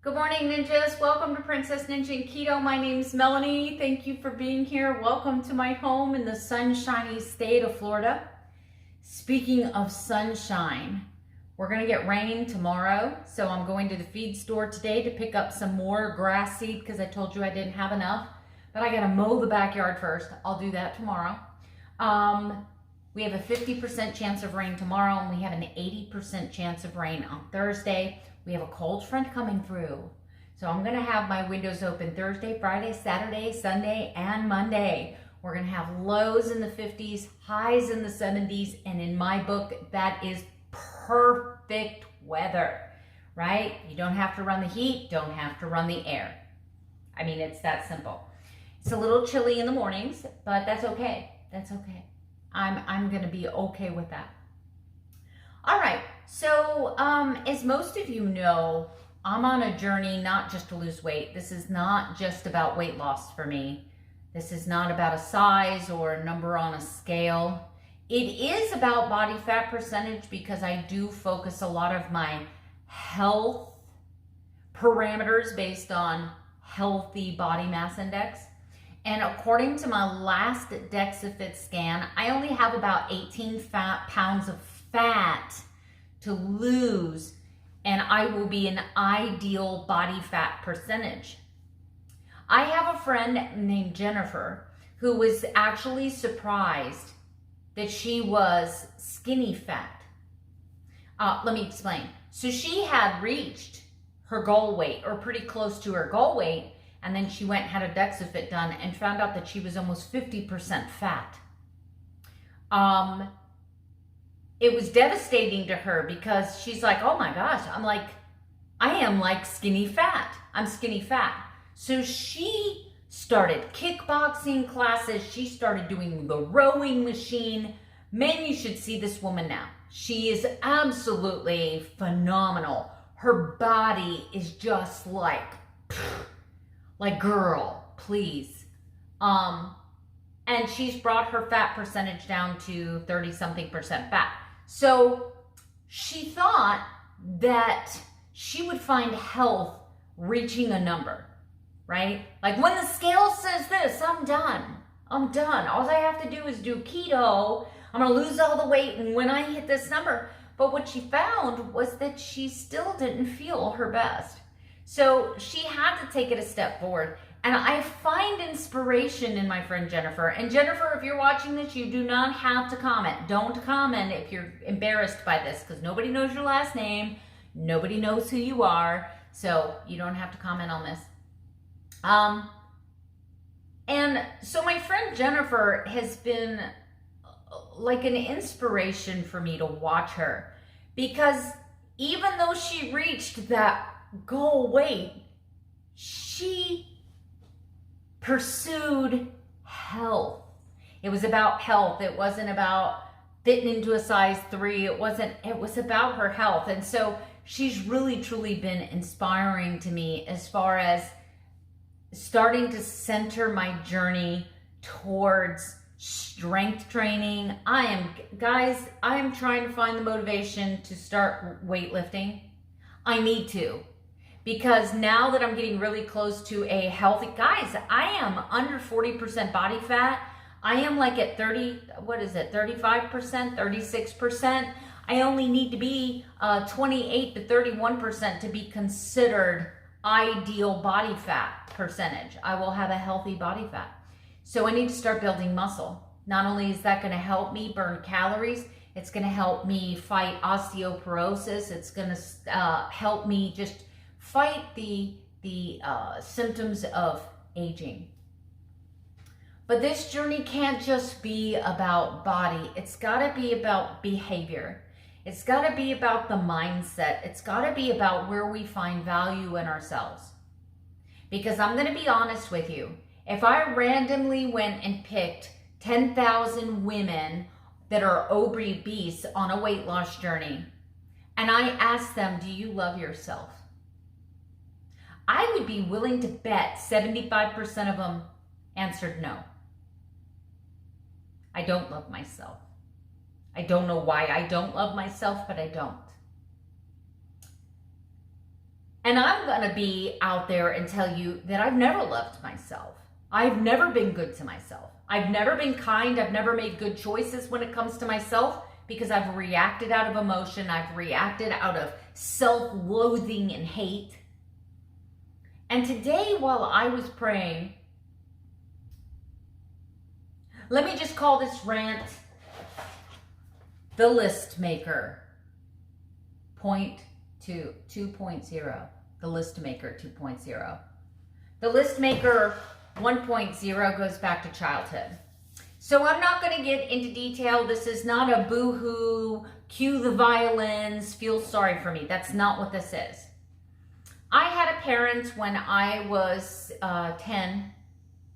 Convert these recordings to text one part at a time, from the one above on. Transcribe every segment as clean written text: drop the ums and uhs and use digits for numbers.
Good morning, ninjas. Welcome to Princess Ninja and Keto. My name's Melanie. Thank you for being here. Welcome to my home in the sunshiny state of Florida. Speaking of sunshine, we're going to get rain tomorrow. So I'm going to the feed store today to pick up some more grass seed because I told you I didn't have enough. But I got to mow the backyard first. I'll do that tomorrow. We have a 50% chance of rain tomorrow, and we have an 80% chance of rain on Thursday. We have a cold front coming through. So I'm going to have my windows open Thursday, Friday, Saturday, Sunday, and Monday. We're going to have lows in the 50s, highs in the 70s, and in my book, that is perfect weather, right? You don't have to run the heat, don't have to run the air. I mean, it's that simple. It's a little chilly in the mornings, but that's okay. That's okay. I'm going to be okay with that. All right. So, as most of you know, I'm on a journey not just to lose weight. This is not just about weight loss for me. This is not about a size or a number on a scale. It is about body fat percentage because I do focus a lot of my health parameters based on healthy body mass index. And according to my last DexaFit scan, I only have about 18 pounds of fat to lose, and I will be an ideal body fat percentage. I have a friend named Jennifer who was actually surprised that she was skinny fat. Let me explain. So she had reached her goal weight, or pretty close to her goal weight, and then she went and had a DexaFit done and found out that she was almost 50% fat. It was devastating to her because she's like, oh my gosh, I am like skinny fat. I'm skinny fat. So she started kickboxing classes. She started doing the rowing machine. Man, you should see this woman now. She is absolutely phenomenal. Her body is just like girl, please. And she's brought her fat percentage down to 30-something% fat. So she thought that she would find health reaching a number, right? Like when the scale says this, I'm done. I'm done. All I have to do is do keto. I'm going to lose all the weight. And when I hit this number, but what she found was that she still didn't feel her best. So she had to take it a step forward. And I find inspiration in my friend Jennifer. And Jennifer, if you're watching this, you do not have to comment. Don't comment if you're embarrassed by this, because nobody knows your last name. Nobody knows who you are. So you don't have to comment on this. And so my friend Jennifer has been like an inspiration for me to watch her. Because even though she reached that goal weight, she pursued health. It was about health. It wasn't about fitting into a size 3. It was about her health. And so she's really truly been inspiring to me as far as starting to center my journey towards strength training. I am trying to find the motivation to start weightlifting. I need to. Because now that I'm getting really close to a healthy, guys, I am under 40% body fat. I am like at 35%, 36%. I only need to be 28 to 31% to be considered ideal body fat percentage. I will have a healthy body fat. So I need to start building muscle. Not only is that going to help me burn calories, it's going to help me fight osteoporosis. It's going to help me just fight the symptoms of aging. But this journey can't just be about body. It's got to be about behavior. It's got to be about the mindset. It's got to be about where we find value in ourselves. Because I'm going to be honest with you. If I randomly went and picked 10,000 women that are obese on a weight loss journey, and I asked them, do you love yourself? I would be willing to bet 75% of them answered no. I don't love myself. I don't know why I don't love myself, but I don't. And I'm going to be out there and tell you that I've never loved myself. I've never been good to myself. I've never been kind. I've never made good choices when it comes to myself because I've reacted out of emotion. I've reacted out of self-loathing and hate. And today, while I was praying, let me just call this rant the list maker 2.0. The list maker 2.0. The list maker 1.0 goes back to childhood. So I'm not going to get into detail. This is not a boo-hoo, cue the violins, feel sorry for me. That's not what this is. I had a parent when I was 10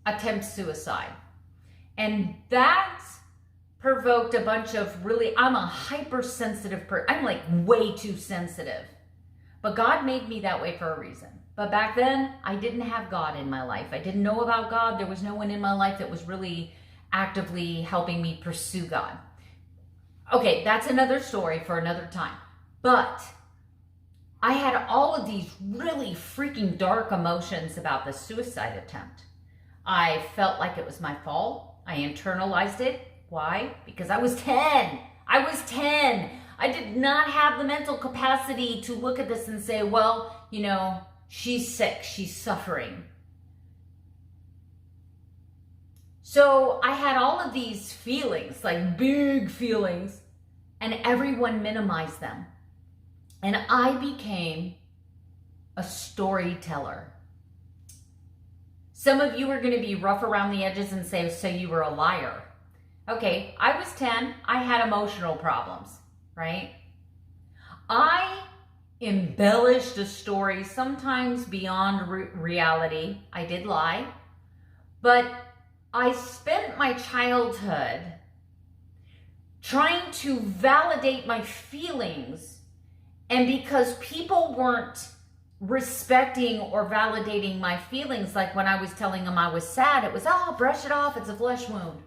attempt suicide. And that provoked a bunch of really, I'm a hypersensitive person. I'm like way too sensitive. But God made me that way for a reason. But back then, I didn't have God in my life. I didn't know about God. There was no one in my life that was really actively helping me pursue God. Okay, that's another story for another time. But I had all of these really freaking dark emotions about the suicide attempt. I felt like it was my fault. I internalized it. Why? Because I was 10. I was 10. I did not have the mental capacity to look at this and say, well, you know, she's sick, she's suffering. So I had all of these feelings, like big feelings, and everyone minimized them. And I became a storyteller. Some of you are going to be rough around the edges and say, so you were a liar. Okay, I was 10. I had emotional problems, right? I embellished a story, sometimes beyond reality. I did lie. But I spent my childhood trying to validate my feelings. And because people weren't respecting or validating my feelings, like when I was telling them I was sad, it was, oh, brush it off, it's a flesh wound.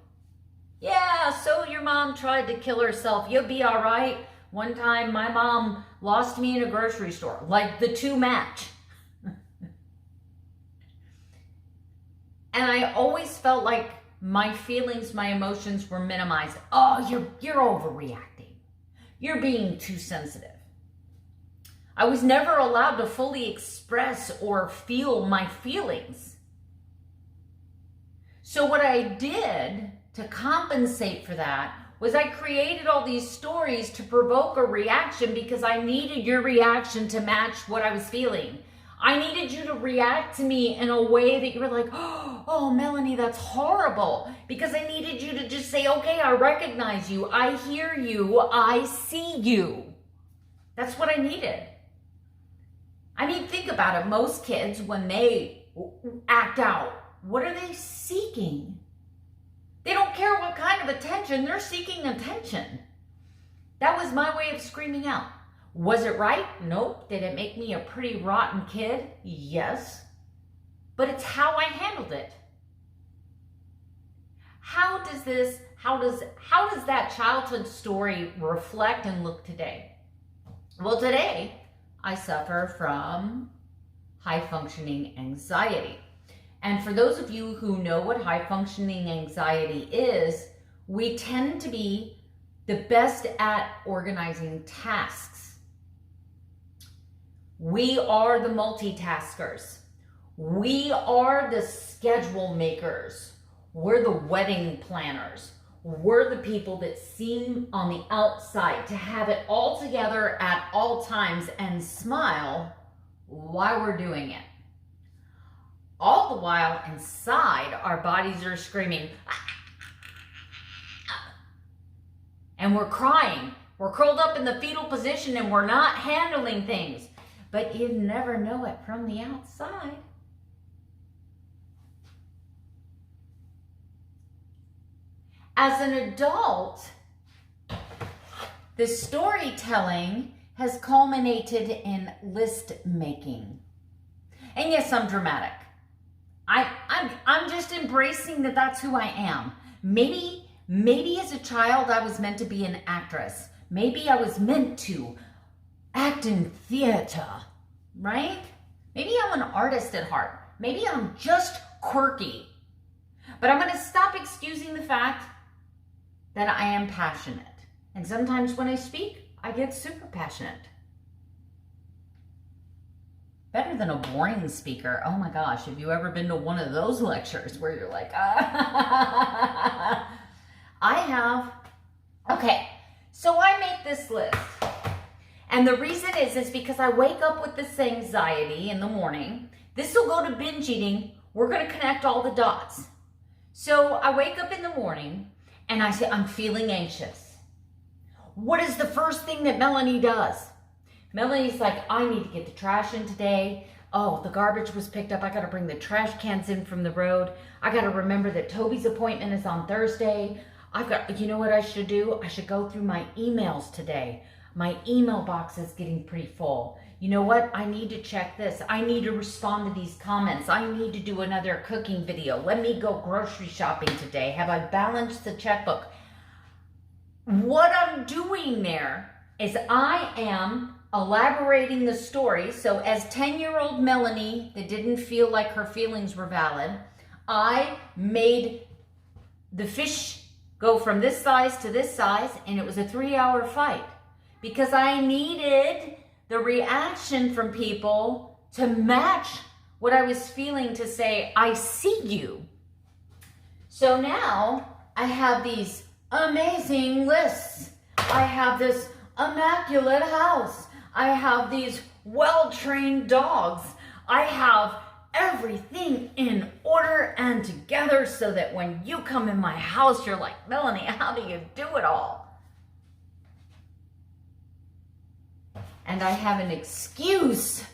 Yeah, so your mom tried to kill herself. You'll be all right. One time my mom lost me in a grocery store. Like the two match. And I always felt like my feelings, my emotions were minimized. Oh, you're overreacting. You're being too sensitive. I was never allowed to fully express or feel my feelings. So what I did to compensate for that was I created all these stories to provoke a reaction because I needed your reaction to match what I was feeling. I needed you to react to me in a way that you were like, oh, Melanie, that's horrible. Because I needed you to just say, okay, I recognize you. I hear you. I see you. That's what I needed. I mean, think about it. Most kids, when they act out, what are they seeking? They don't care what kind of attention. They're seeking attention. That was my way of screaming out. Was it right? Nope. Did it make me a pretty rotten kid? Yes. But it's how I handled it. How does that childhood story reflect and look today? Well, today I suffer from high-functioning anxiety. And for those of you who know what high-functioning anxiety is, we tend to be the best at organizing tasks. We are the multitaskers. We are the schedule makers. We're the wedding planners. We're the people that seem on the outside to have it all together at all times and smile while we're doing it. All the while inside, our bodies are screaming, and we're crying. We're curled up in the fetal position and we're not handling things. But you never know it from the outside. As an adult, the storytelling has culminated in list making. And yes, I'm dramatic. I'm just embracing that that's who I am. Maybe as a child I was meant to be an actress. Maybe I was meant to act in theater. right? Maybe I'm an artist at heart. Maybe I'm just quirky. But I'm going to stop excusing the fact that I am passionate. And sometimes when I speak, I get super passionate. Better than a boring speaker. Oh my gosh, have you ever been to one of those lectures where you're like, ah. Okay, so I make this list. And the reason is because I wake up with this anxiety in the morning. This will go to binge eating. We're going to connect all the dots. So I wake up in the morning and I say, I'm feeling anxious. What is the first thing that Melanie does? Melanie's like, I need to get the trash in today. Oh, the garbage was picked up. I got to bring the trash cans in from the road. I got to remember that Toby's appointment is on Thursday. You know what I should do? I should go through my emails today. My email box is getting pretty full. You know what? I need to check this. I need to respond to these comments. I need to do another cooking video. Let me go grocery shopping today. Have I balanced the checkbook? What I'm doing there is I am elaborating the story. So as 10-year-old Melanie that didn't feel like her feelings were valid, I made the fish go from this size to this size, and it was a 3-hour fight because I needed the reaction from people to match what I was feeling, to say, I see you. So now I have these amazing lists. I have this immaculate house. I have these well-trained dogs. I have everything in order and together so that when you come in my house, you're like, Melanie, how do you do it all? And I have an excuse.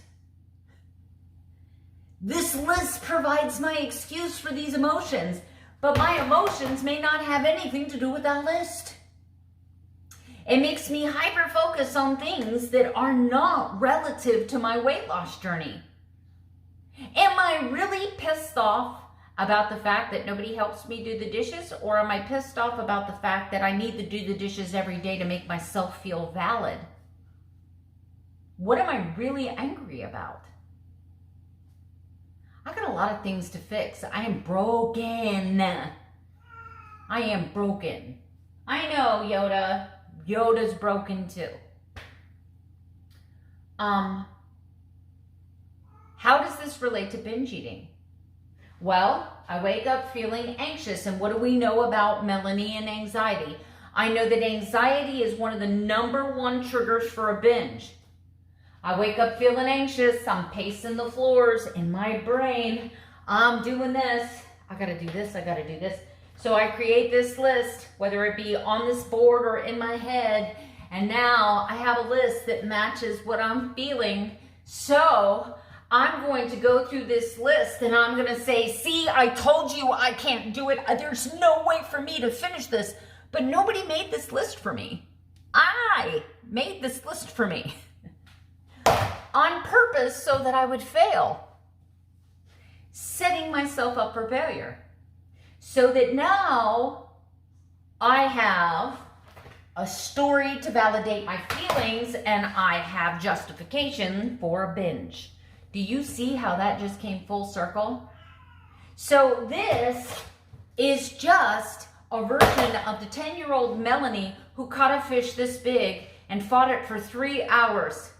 This list provides my excuse for these emotions, but my emotions may not have anything to do with that list. It makes me hyper-focus on things that are not relative to my weight loss journey. Am I really pissed off about the fact that nobody helps me do the dishes, or am I pissed off about the fact that I need to do the dishes every day to make myself feel valid? What am I really angry about? I got a lot of things to fix. I am broken. I am broken. I know, Yoda. Yoda's broken too. How does this relate to binge eating? Well, I wake up feeling anxious, and what do we know about Melanie and anxiety? I know that anxiety is one of the #1 triggers for a binge. I wake up feeling anxious. I'm pacing the floors in my brain. I'm doing this. I gotta do this. I gotta do this. So I create this list, whether it be on this board or in my head. And now I have a list that matches what I'm feeling. So I'm going to go through this list and I'm going to say, see, I told you I can't do it. There's no way for me to finish this. But nobody made this list for me. I made this list for me. On purpose so that I would fail. Setting myself up for failure. So that now I have a story to validate my feelings and I have justification for a binge. Do you see how that just came full circle? So this is just a version of the 10-year-old Melanie who caught a fish this big and fought it for 3 hours.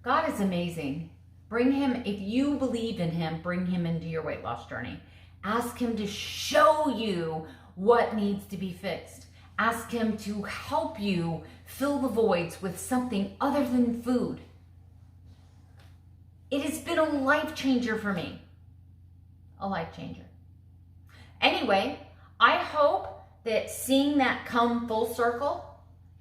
God is amazing. Bring him, if you believe in him, bring him into your weight loss journey. Ask him to show you what needs to be fixed. Ask him to help you fill the voids with something other than food. It has been a life changer for me. A life changer. Anyway, I hope that seeing that come full circle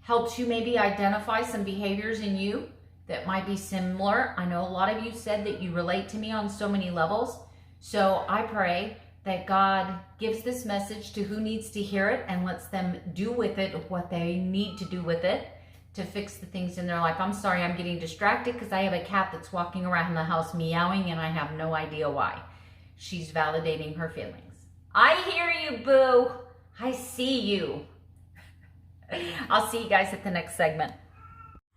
helps you maybe identify some behaviors in you that might be similar. I know a lot of you said that you relate to me on so many levels. So I pray that God gives this message to who needs to hear it and lets them do with it what they need to do with it to fix the things in their life. I'm sorry, I'm getting distracted because I have a cat that's walking around the house meowing and I have no idea why. She's validating her feelings. I hear you, boo. I see you. I'll see you guys at the next segment.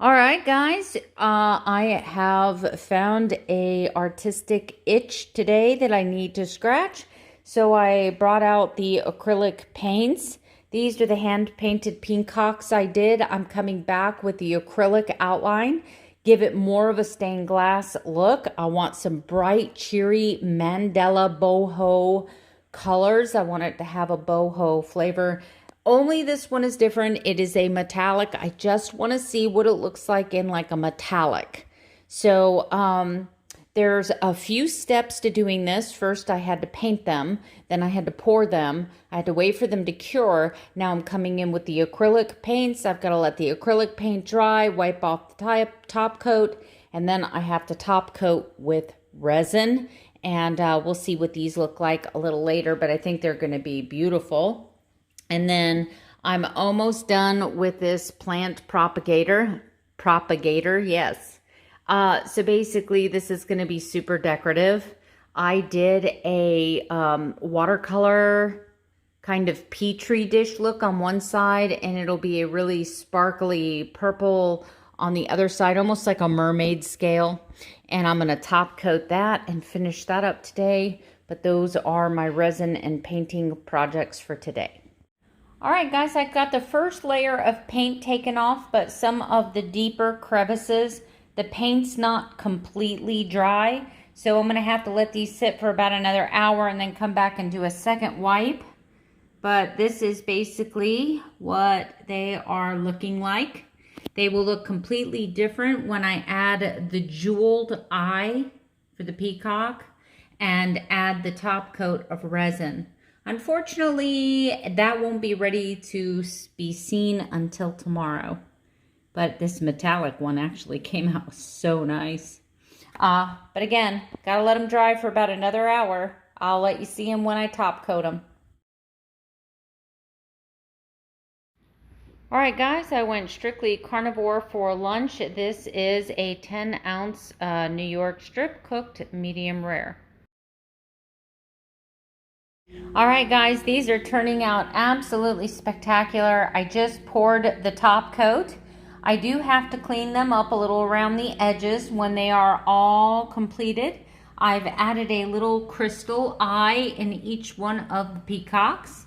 All right, guys, I have found a artistic itch today that I need to scratch. So I brought out the acrylic paints. These are the hand-painted peacocks I did. I'm coming back with the acrylic outline, give it more of a stained glass look. I want some bright, cheery Mandela boho colors. I want it to have a boho flavor. Only this one is different. It is a metallic. I just want to see what it looks like in like a metallic. So there's a few steps to doing this. First, I had to paint them. Then I had to pour them. I had to wait for them to cure. Now I'm coming in with the acrylic paints. I've got to let the acrylic paint dry, wipe off the top coat, and then I have to top coat with resin. And we'll see what these look like a little later, but I think they're going to be beautiful. And then I'm almost done with this plant propagator, yes. So basically this is going to be super decorative. I did a watercolor kind of petri dish look on one side, and it'll be a really sparkly purple on the other side, almost like a mermaid scale. And I'm going to top coat that and finish that up today. But those are my resin and painting projects for today. All right, guys, I got the first layer of paint taken off, but some of the deeper crevices, the paint's not completely dry. So I'm going to have to let these sit for about another hour and then come back and do a second wipe. But this is basically what they are looking like. They will look completely different when I add the jeweled eye for the peacock and add the top coat of resin. Unfortunately, that won't be ready to be seen until tomorrow. But this metallic one actually came out so nice. But again, gotta let them dry for about another hour. I'll let you see them when I top coat them. All right, guys, I went strictly carnivore for lunch. This is a 10-ounce New York strip cooked medium rare. All right, guys, these are turning out absolutely spectacular. I just poured the top coat. I do have to clean them up a little around the edges when they are all completed. I've added a little crystal eye in each one of the peacocks.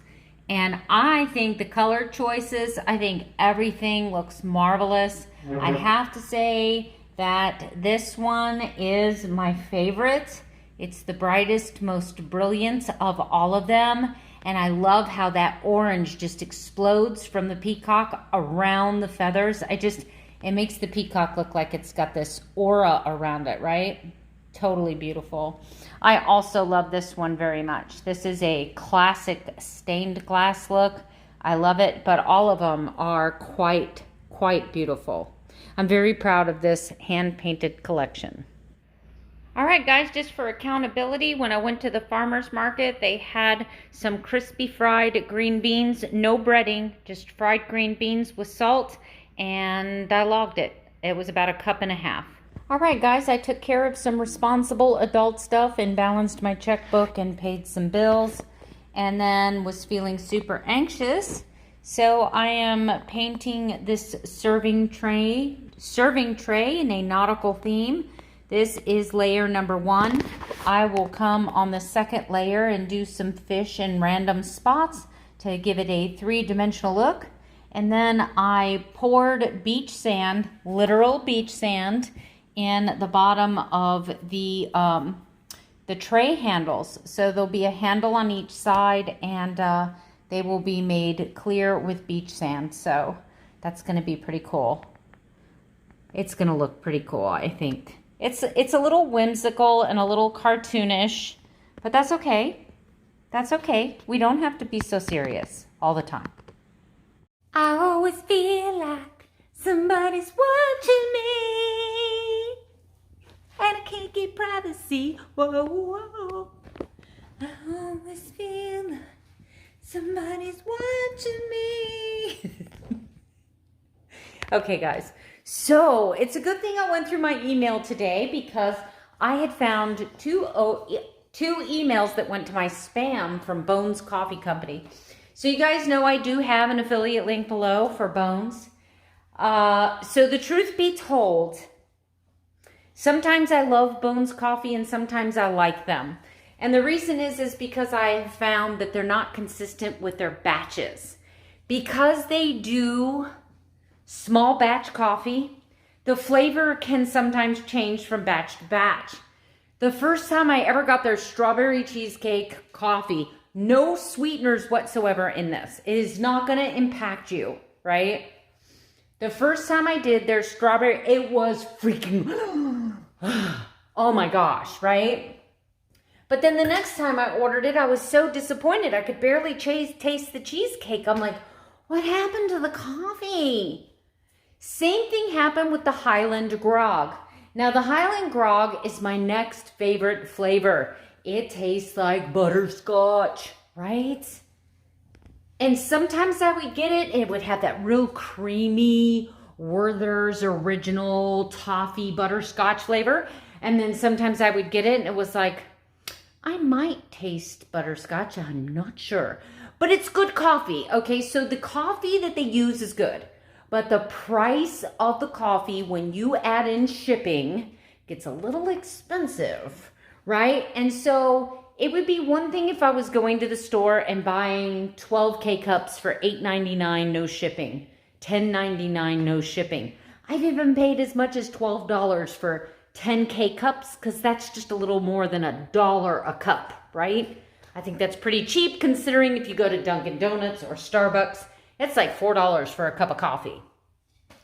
And I think the color choices, I think everything looks marvelous. I have to say that this one is my favorite. It's the brightest, most brilliant of all of them. And I love how that orange just explodes from the peacock around the feathers. It makes the peacock look like it's got this aura around it, right? Totally beautiful. I also love this one very much. This is a classic stained glass look. I love it, but all of them are quite beautiful. I'm very proud of this hand-painted collection. All right, guys, just for accountability, when I went to the farmer's market, they had some crispy fried green beans, no breading, just fried green beans with salt, and I logged it. It was about 1.5 cups. All right, guys, I took care of some responsible adult stuff and balanced my checkbook and paid some bills, and then was feeling super anxious. So I am painting this serving tray in a nautical theme. This is layer number 1. I will come on the second layer and do some fish in random spots to give it a 3-dimensional look. And then I poured beach sand, literal beach sand, in the bottom of the tray handles. So there'll be a handle on each side, and they will be made clear with beach sand. So that's going to be pretty cool. It's going to look pretty cool, I think. It's a little whimsical and a little cartoonish, but that's okay. That's okay. We don't have to be so serious all the time. I always feel like somebody's watching me, and I can't get privacy. Whoa, whoa. I always feel like somebody's watching me. Okay, guys. So it's a good thing I went through my email today, because I had found two emails that went to my spam from Bones Coffee Company. So you guys know I do have an affiliate link below for Bones. So the truth be told, sometimes I love Bones coffee and sometimes I like them. And the reason is because I have found that they're not consistent with their batches. Because they do small batch coffee, the flavor can sometimes change from batch to batch. The first time I ever got their strawberry cheesecake coffee, no sweeteners whatsoever in this. It is not going to impact you, right? The first time I did their strawberry, it was freaking, oh my gosh, right? But then the next time I ordered it, I was so disappointed. I could barely taste the cheesecake. I'm like, what happened to the coffee? Same thing happened with the Highland Grog. Now, the Highland Grog is my next favorite flavor. It tastes like butterscotch, right? And sometimes I would get it, and it would have that real creamy Werther's Original Toffee butterscotch flavor. And then sometimes I would get it, and it was like, I might taste butterscotch, I'm not sure. But it's good coffee, okay? So the coffee that they use is good. But the price of the coffee, when you add in shipping, gets a little expensive, right? And so it would be one thing if I was going to the store and buying 12 K-Cups for $8.99, no shipping, $10.99, no shipping. I've even paid as much as $12 for 10 K-Cups because that's just a little more than $1 a cup, right? I think that's pretty cheap considering if you go to Dunkin' Donuts or Starbucks, it's like $4 for a cup of coffee.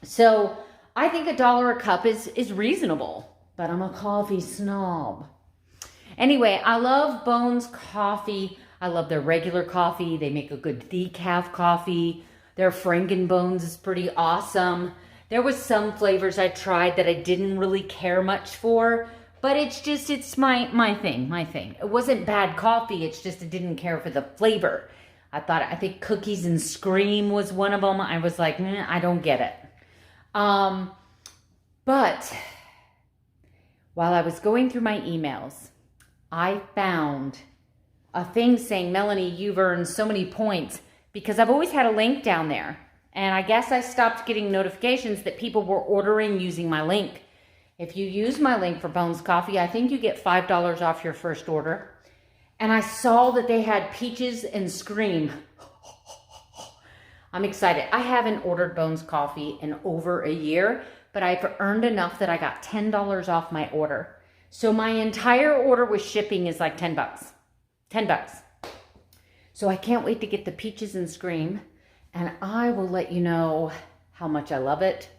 So I think $1 a cup is reasonable, but I'm a coffee snob. Anyway, I love Bones coffee. I love their regular coffee. They make a good decaf coffee. Their Frankenbones is pretty awesome. There was some flavors I tried that I didn't really care much for, but it's my thing. It wasn't bad coffee. It's just I didn't care for the flavor. I think cookies and scream was one of them. I was like, I don't get it. But while I was going through my emails, I found a thing saying, Melanie, you've earned so many points because I've always had a link down there. And I guess I stopped getting notifications that people were ordering using my link. If you use my link for Bones Coffee, I think you get $5 off your first order. And I saw that they had peaches and scream. I'm excited. I haven't ordered Bones Coffee in over a year, but I've earned enough that I got $10 off my order. So my entire order with shipping is like $10. $10. So I can't wait to get the peaches and scream, and I will let you know how much I love it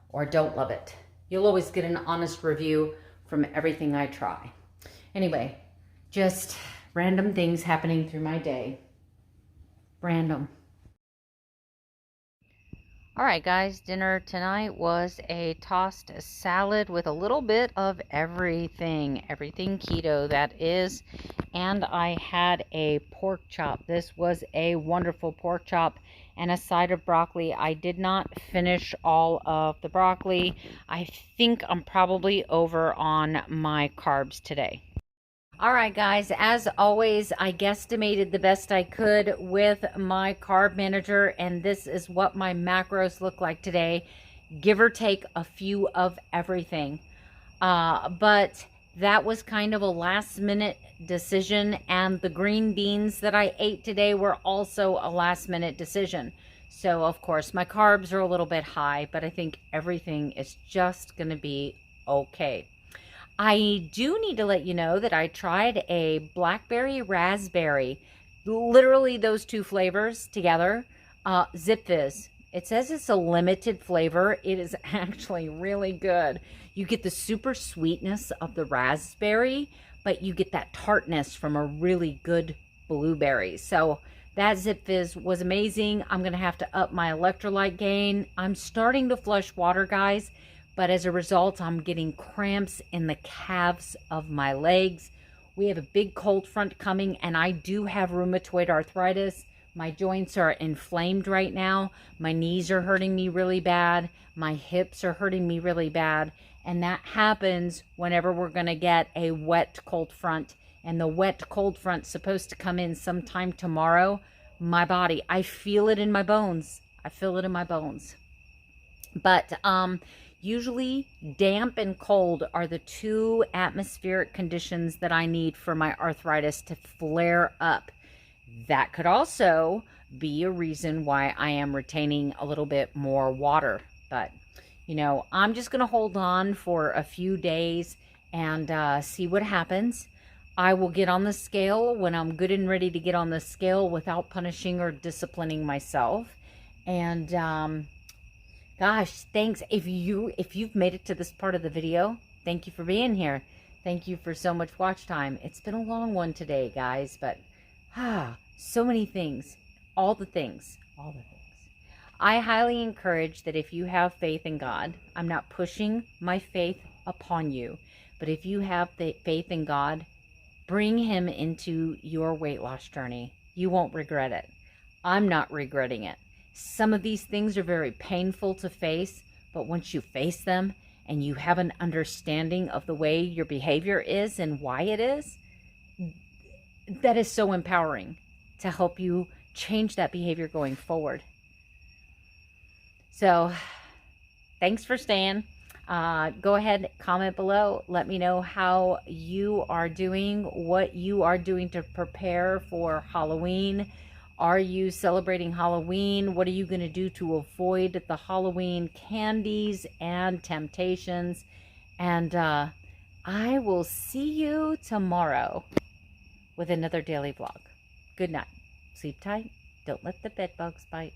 or don't love it. You'll always get an honest review from everything I try. Anyway, just random things happening through my day. Random. All right, guys, dinner tonight was a tossed salad with a little bit of everything keto, that is. And I had a pork chop. This was a wonderful pork chop and a side of broccoli. I did not finish all of the broccoli. I think I'm probably over on my carbs today. All right, guys, as always, I guesstimated the best I could with my carb manager, and this is what my macros look like today, give or take a few of everything. But that was kind of a last-minute decision, and the green beans that I ate today were also a last-minute decision. So, of course, my carbs are a little bit high, but I think everything is just going to be okay. I do need to let you know that I tried a blackberry raspberry, literally those two flavors together, Zip Fizz. It says it's a limited flavor. It is actually really good. You get the super sweetness of the raspberry, but you get that tartness from a really good blueberry. So that Zip Fizz was amazing. I'm going to have to up my electrolyte gain. I'm starting to flush water, guys. But as a result, I'm getting cramps in the calves of my legs. We have a big cold front coming, and I do have rheumatoid arthritis. My joints are inflamed right now. My knees are hurting me really bad. My hips are hurting me really bad. And that happens whenever we're going to get a wet cold front. And the wet cold front's supposed to come in sometime tomorrow. my body. I feel it in my bones. I feel it in my bones. But usually damp and cold are the two atmospheric conditions that I need for my arthritis to flare up. That could also be a reason why I am retaining a little bit more water. But, you know, I'm just going to hold on for a few days and see what happens. I will get on the scale when I'm good and ready to get on the scale without punishing or disciplining myself. And gosh, thanks. If you've made it to this part of the video, thank you for being here. Thank you for so much watch time. It's been a long one today, guys, but so many things, all the things. I highly encourage that if you have faith in God, I'm not pushing my faith upon you, but if you have the faith in God, bring him into your weight loss journey. You won't regret it. I'm not regretting it. Some of these things are very painful to face, but once you face them and you have an understanding of the way your behavior is and why it is, that is so empowering to help you change that behavior going forward. So thanks for staying. Go ahead, comment below. Let me know how you are doing, what you are doing to prepare for Halloween. Are you celebrating Halloween? What are you going to do to avoid the Halloween candies and temptations? And I will see you tomorrow with another daily vlog. Good night. Sleep tight. Don't let the bed bugs bite.